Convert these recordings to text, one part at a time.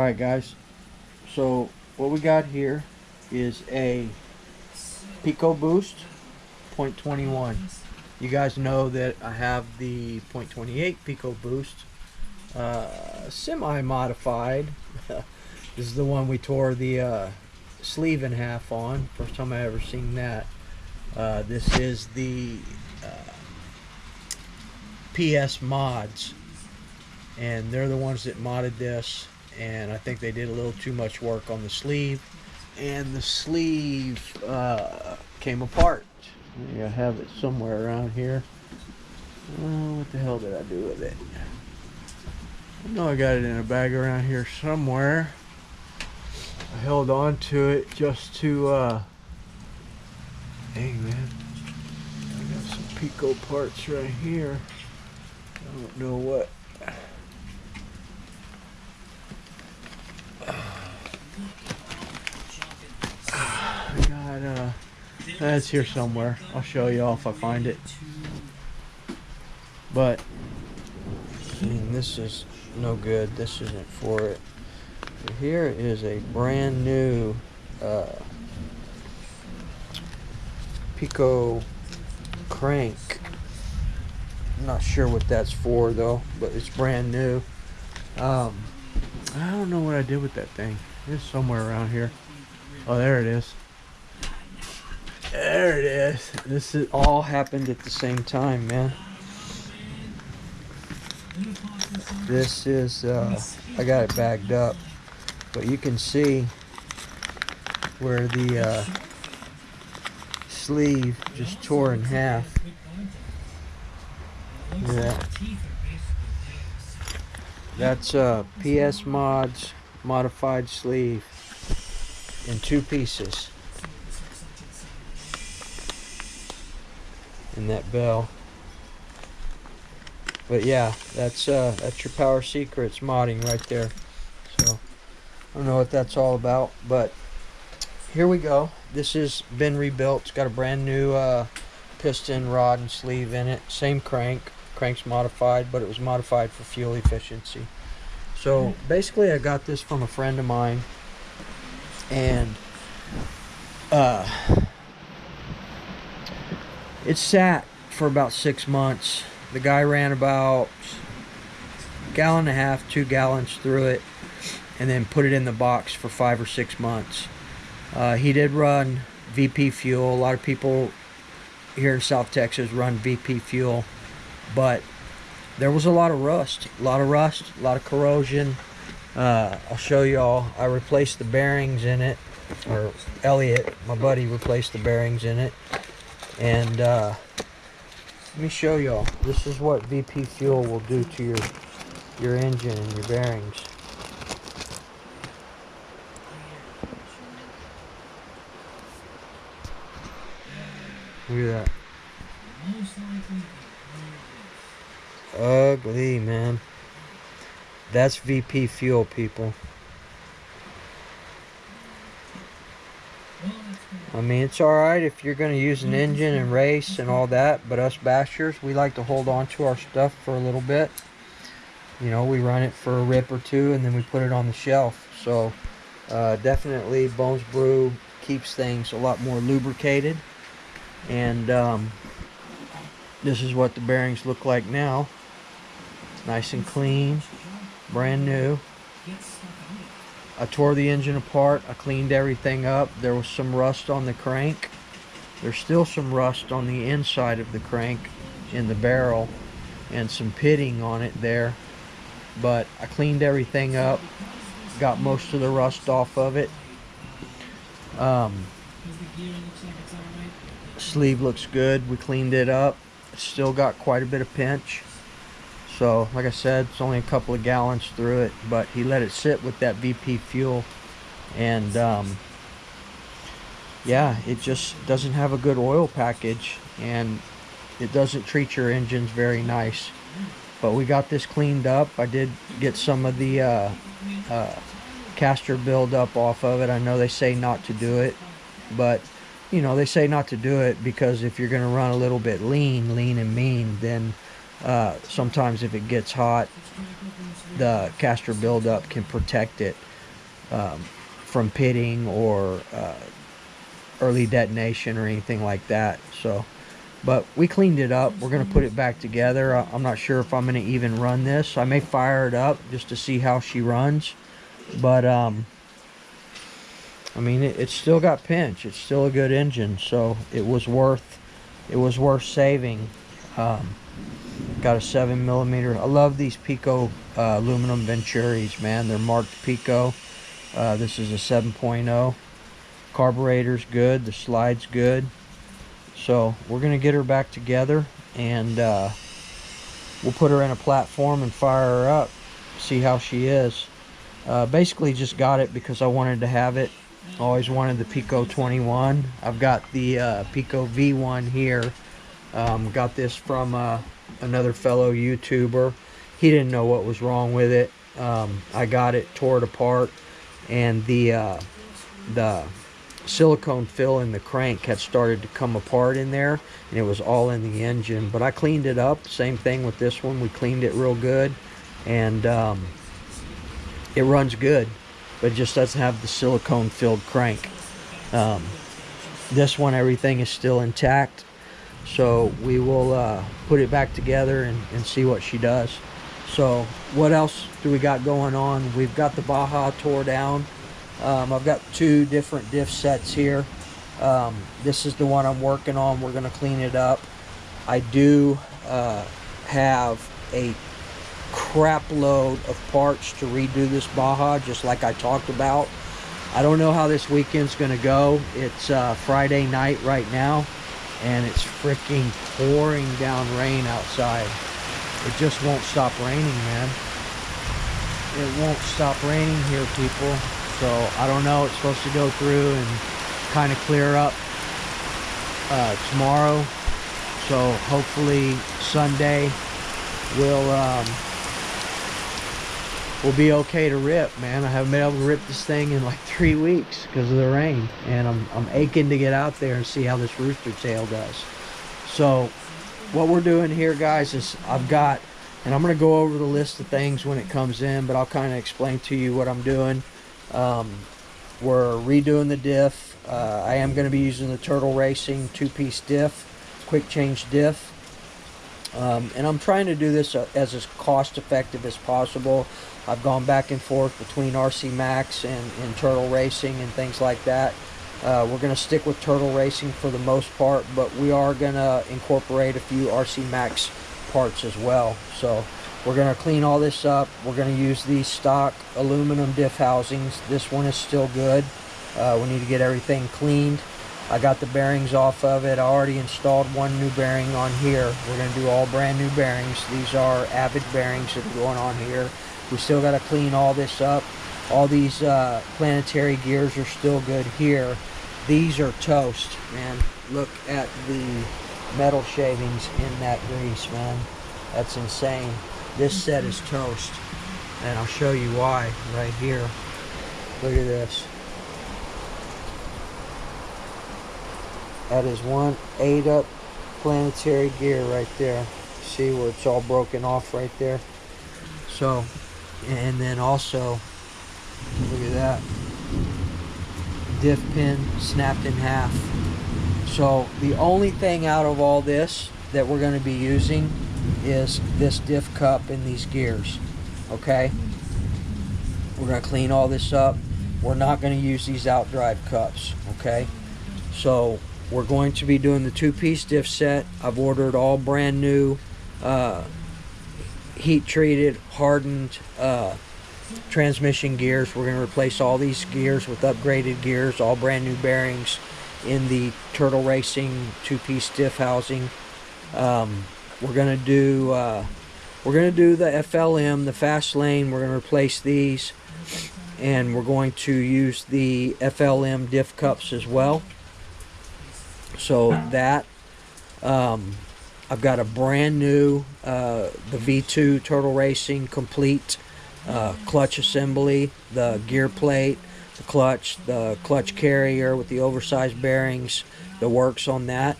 Alright guys, so what we got here is a Picco boost 0.21. You guys know that I have the 0.28 Picco boost semi-modified. This is the one we tore the sleeve in half on. First time I ever seen that. This is the PS Mods, and they're the ones that modded this, and I think they did a little too much work on the sleeve, and the sleeve came apart. I have it somewhere around here. What the hell did I do with it? I know I got it in a bag around here somewhere. I held on to it just to hey man, I got some Picco parts right here. I don't know what. I got that's here somewhere. I'll show y'all if I find it. But I mean, this is no good. This isn't for it. So here is a brand new Picco crank. I'm not sure what that's for though, but it's brand new. I don't know what I did with that thing. It's somewhere around here. Oh, there it is. There it is. This is all happened at the same time, man. This is I got it bagged up, but you can see where the sleeve just tore in half. Look at that. That's PS Mods modified sleeve in 2 pieces. In that bell. But yeah, that's your Power Secrets modding right there. So I don't know what that's all about, but here we go. This has been rebuilt. It's got a brand new piston, rod, and sleeve in it. Same crank. Crank's modified, but it was modified for fuel efficiency. So basically I got this from a friend of mine, and it sat for about 6 months. The guy ran about a gallon and a half, 2 gallons through it, and then put it in the box for 5 or 6 months. He did run VP fuel. A lot of people here in South Texas run VP fuel, but there was a lot of rust, a lot of corrosion. I'll show y'all. I replaced the bearings in it, or Elliot, my buddy, replaced the bearings in it. And let me show y'all. This is what VP fuel will do to your engine and your bearings. Look at that. Ugly, man. That's VP fuel, people. I mean, it's alright if you're going to use an engine and race and all that, but us bashers, we like to hold on to our stuff for a little bit. You know, we run it for a rip or two and then we put it on the shelf. So definitely Bones Brew keeps things a lot more lubricated. And this is what the bearings look like now. Nice and clean, brand new. I tore the engine apart. I cleaned everything up. There was some rust on the crank. There's still some rust on the inside of the crank in the barrel and some pitting on it there. But I cleaned everything up. Got most of the rust off of it. Sleeve looks good. We cleaned it up. It's still got quite a bit of pinch. So, like I said, it's only a couple of gallons through it, but he let it sit with that VP fuel, and yeah, it just doesn't have a good oil package, and it doesn't treat your engines very nice. But we got this cleaned up. I did get some of the caster buildup off of it. I know they say not to do it, but you know, they say not to do it because if you're going to run a little bit lean and mean, then sometimes if it gets hot, the caster buildup can protect it. from pitting or early detonation or anything like that. So, but we cleaned it up. We're going to put it back together. I'm not sure if I'm going to even run this. I may fire it up just to see how she runs. But, I mean, it's still got pinch. It's still a good engine. So it was worth saving. Got a 7mm. I love these Picco aluminum Venturis, man. They're marked Picco. This is a 7.0. Carburetor's good. The slide's good. So we're going to get her back together, and we'll put her in a platform and fire her up, see how she is. Basically just got it because I wanted to have it. Always wanted the Picco 21. I've got the Picco V1 here. Got this from another fellow YouTuber. He didn't know what was wrong with it. I got it, tore it apart, and the silicone fill in the crank had started to come apart in there, and it was all in the engine. But I cleaned it up. Same thing with this one. We cleaned it real good, and it runs good, but it just doesn't have the silicone filled crank. This one, everything is still intact. So we will put it back together and see what she does. So what else do we got going on? We've got the Baja tore down. I've got 2 different diff sets here. This is the one I'm working on. We're going to clean it up. I do have a crap load of parts to redo this Baja, just like I talked about. I don't know how this weekend's going to go. It's Friday night right now, and it's freaking pouring down rain outside. It just won't stop raining, man. It won't stop raining here, people. So I don't know. It's supposed to go through and kind of clear up tomorrow. So hopefully Sunday we'll be okay to rip, man. I haven't been able to rip this thing in like 3 weeks because of the rain, and I'm aching to get out there and see how this rooster tail does. So what we're doing here, guys, is I've got, and I'm going to go over the list of things when it comes in, but I'll kind of explain to you what I'm doing. We're redoing the diff. I am going to be using the Turtle Racing 2-piece diff, quick change diff. And I'm trying to do this as cost effective as possible. I've gone back and forth between RC Max and Turtle Racing and things like that. We're going to stick with Turtle Racing for the most part, but we are going to incorporate a few RC Max parts as well. So we're going to clean all this up. We're going to use these stock aluminum diff housings. This one is still good. We need to get everything cleaned. I got the bearings off of it. I already installed 1 new bearing on here. We're going to do all brand new bearings. These are Avid bearings that are going on here. We still got to clean all this up. All these planetary gears are still good here. These are toast, man. Look at the metal shavings in that grease, man. That's insane. This set is toast, and I'll show you why right here. Look at this. That is 1 8-up planetary gear right there. See where it's all broken off right there? So, and then also, look at that. Diff pin snapped in half. So the only thing out of all this that we're going to be using is this diff cup in these gears. Okay? We're going to clean all this up. We're not going to use these outdrive cups. Okay? So we're going to be doing the 2-piece diff set. I've ordered all brand new heat treated, hardened transmission gears. We're going to replace all these gears with upgraded gears, all brand new bearings in the Turtle Racing 2-piece diff housing. We're going to do the FLM, the fast lane. We're going to replace these, and we're going to use the FLM diff cups as well. So that I've got a brand new the V2 Turtle Racing complete clutch assembly, the gear plate, the clutch carrier with the oversized bearings, the works on that.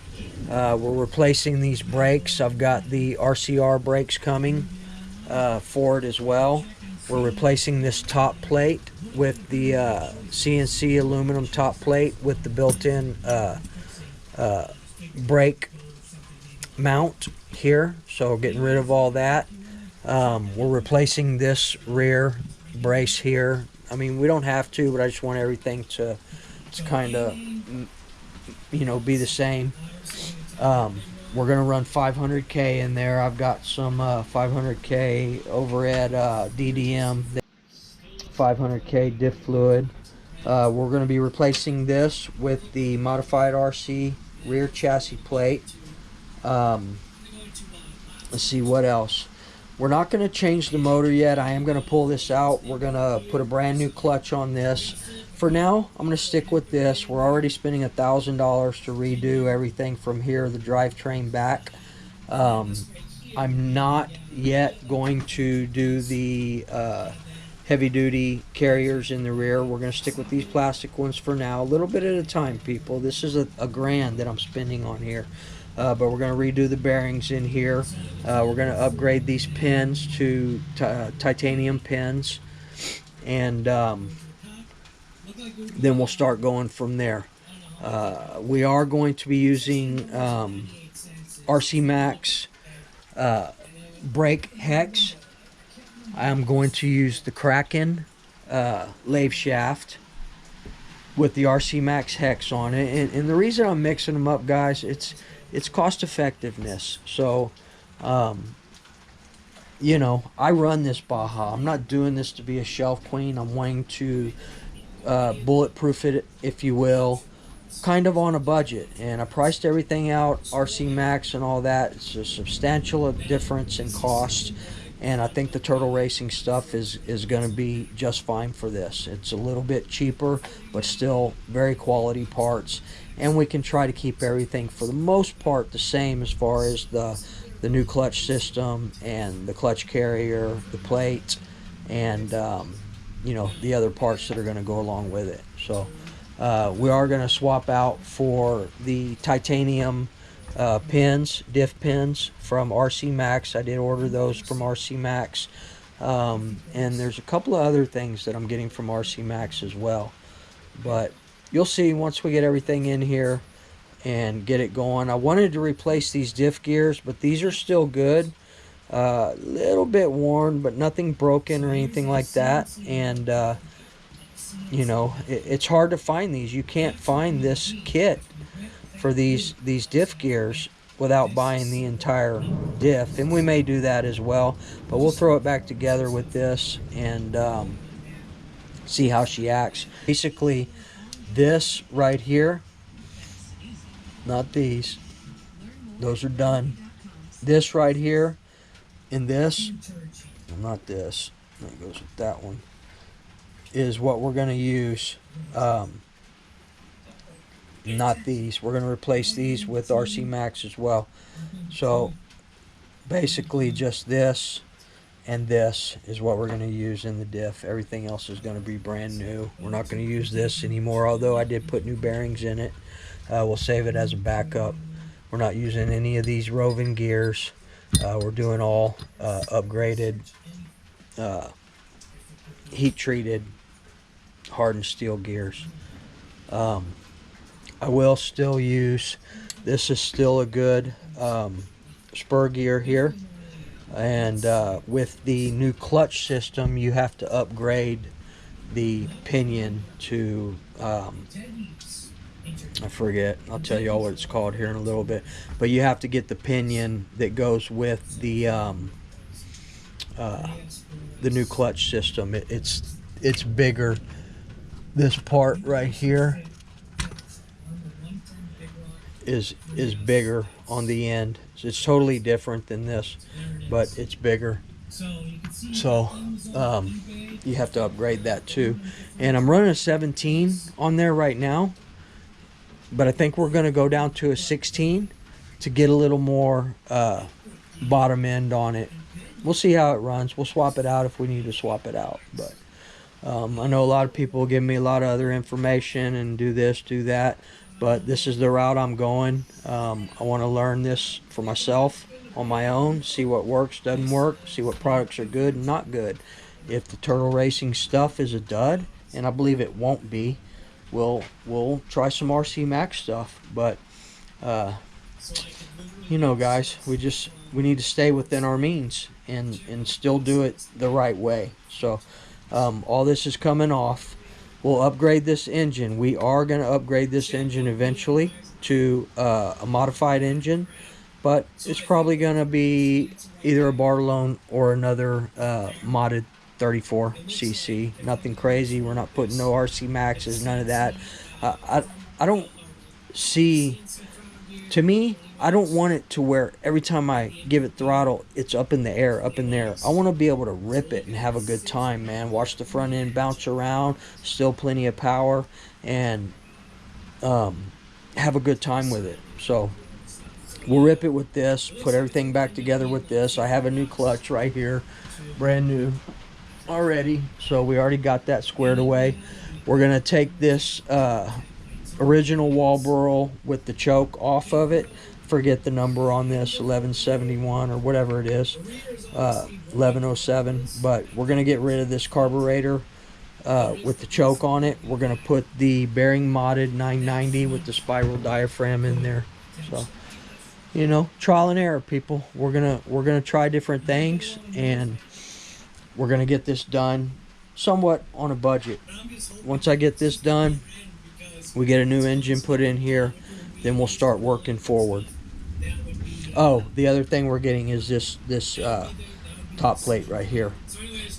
We're replacing these brakes. I've got the RCR brakes coming for it as well. We're replacing this top plate with the CNC aluminum top plate with the built-in brake mount here. So getting rid of all that. We're replacing this rear brace here. I mean, we don't have to, but I just want everything to kind of, you know, be the same. We're gonna run 500K in there. I've got some 500K over at DDM, 500K diff fluid. We're gonna be replacing this with the modified RC rear chassis plate. Let's see what else. We're not going to change the motor yet. I am going to pull this out. We're going to put a brand new clutch on this. For now, I'm going to stick with this. We're already spending $1,000 to redo everything from here, the drivetrain back. I'm not yet going to do the heavy-duty carriers in the rear. We're going to stick with these plastic ones for now. A little bit at a time, people. This is a grand that I'm spending on here. But we're going to redo the bearings in here. We're going to upgrade these pins to titanium pins, and then we'll start going from there. We are going to be using RC Max brake hex. I'm going to use the Kraken lathe shaft with the RC Max hex on it, and the reason I'm mixing them up, guys, it's cost effectiveness. So you know, I run this Baja. I'm not doing this to be a shelf queen. I'm wanting to bulletproof it, if you will, kind of on a budget, and I priced everything out, RC Max and all that. It's a substantial difference in cost, and I think the Turtle Racing stuff is going to be just fine for this. It's a little bit cheaper, but still very quality parts, and we can try to keep everything for the most part the same as far as the new clutch system and the clutch carrier, the plate, and you know, the other parts that are going to go along with it. So we are going to swap out for the titanium pins, diff pins from RC Max. I did order those from RC Max, and there's a couple of other things that I'm getting from RC Max as well, but you'll see once we get everything in here and get it going. I wanted to replace these diff gears, but these are still good. A little bit worn, but nothing broken or anything like that. And you know, it's hard to find these. You can't find this kit for these diff gears without buying the entire diff, and we may do that as well, but we'll throw it back together with this and see how she acts. Basically, this right here, not these, those are done. This right here and this, not this, that goes with that one, is what we're going to use. Not these. We're going to replace these with RC Max as well. So basically just this and this is what we're going to use in the diff. Everything else is going to be brand new. We're not going to use this anymore, although I did put new bearings in it. We'll save it as a backup. We're not using any of these roving gears. We're doing all upgraded, heat-treated, hardened steel gears. I will still use, this is still a good spur gear here, and with the new clutch system you have to upgrade the pinion to I forget, I'll tell you all what it's called here in a little bit, but you have to get the pinion that goes with the new clutch system. It's bigger. This part right here is bigger on the end. So it's totally different than this, but it's bigger. So you have to upgrade that too. And I'm running a 17 on there right now, but I think we're going to go down to a 16 to get a little more bottom end on it. We'll see how it runs. We'll swap it out if we need to swap it out. But I know a lot of people give me a lot of other information and do this, do that. But this is the route I'm going. I want to learn this for myself on my own, see what works, doesn't work, see what products are good and not good. If the Turtle Racing stuff is a dud, and I believe it won't be, we'll try some RC Max stuff. But you know, guys, we need to stay within our means and still do it the right way. So all this is coming off. We'll upgrade this engine. We are going to upgrade this engine eventually to a modified engine, but it's probably going to be either a Bartolone or another modded 34cc. Nothing crazy. We're not putting no RC Maxes, none of that. I don't see, to me, I don't want it to where every time I give it throttle, it's up in the air, up in there. I want to be able to rip it and have a good time, man. Watch the front end bounce around, still plenty of power, and have a good time with it. So we'll rip it with this, put everything back together with this. I have a new clutch right here, brand new already. So we already got that squared away. We're going to take this original wall burl with the choke off of it. Forget the number on this, 1171 or whatever it is, 1107. But we're going to get rid of this carburetor with the choke on it. We're going to put the bearing modded 990 with the spiral diaphragm in there. So, you know, trial and error, people. We're gonna try different things, and we're gonna get this done somewhat on a budget. Once I get this done, we get a new engine put in here, then we'll start working forward. Oh, the other thing we're getting is this top plate right here,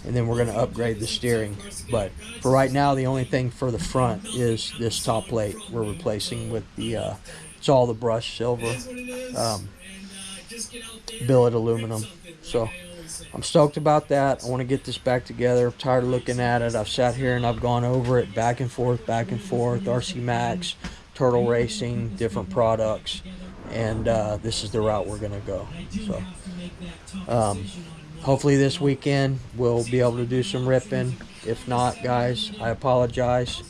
and then we're going to upgrade the steering. But for right now, the only thing for the front is this top plate we're replacing with the it's all the brushed silver billet aluminum. So I'm stoked about that. I want to get this back together. I'm tired of looking at it. I've sat here and I've gone over it back and forth, RC Max, Turtle Racing, different products, and this is the route we're going to go. So hopefully this weekend we'll be able to do some ripping. If not, guys, I apologize.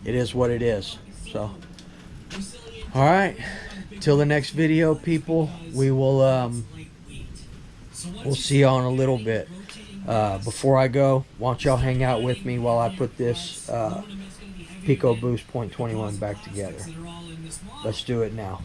It is what it is. So all right, till the next video, people, we will we'll see y'all in a little bit. Before I go, why don't y'all hang out with me while I put this Picco Boost .21 back together. Let's do it now.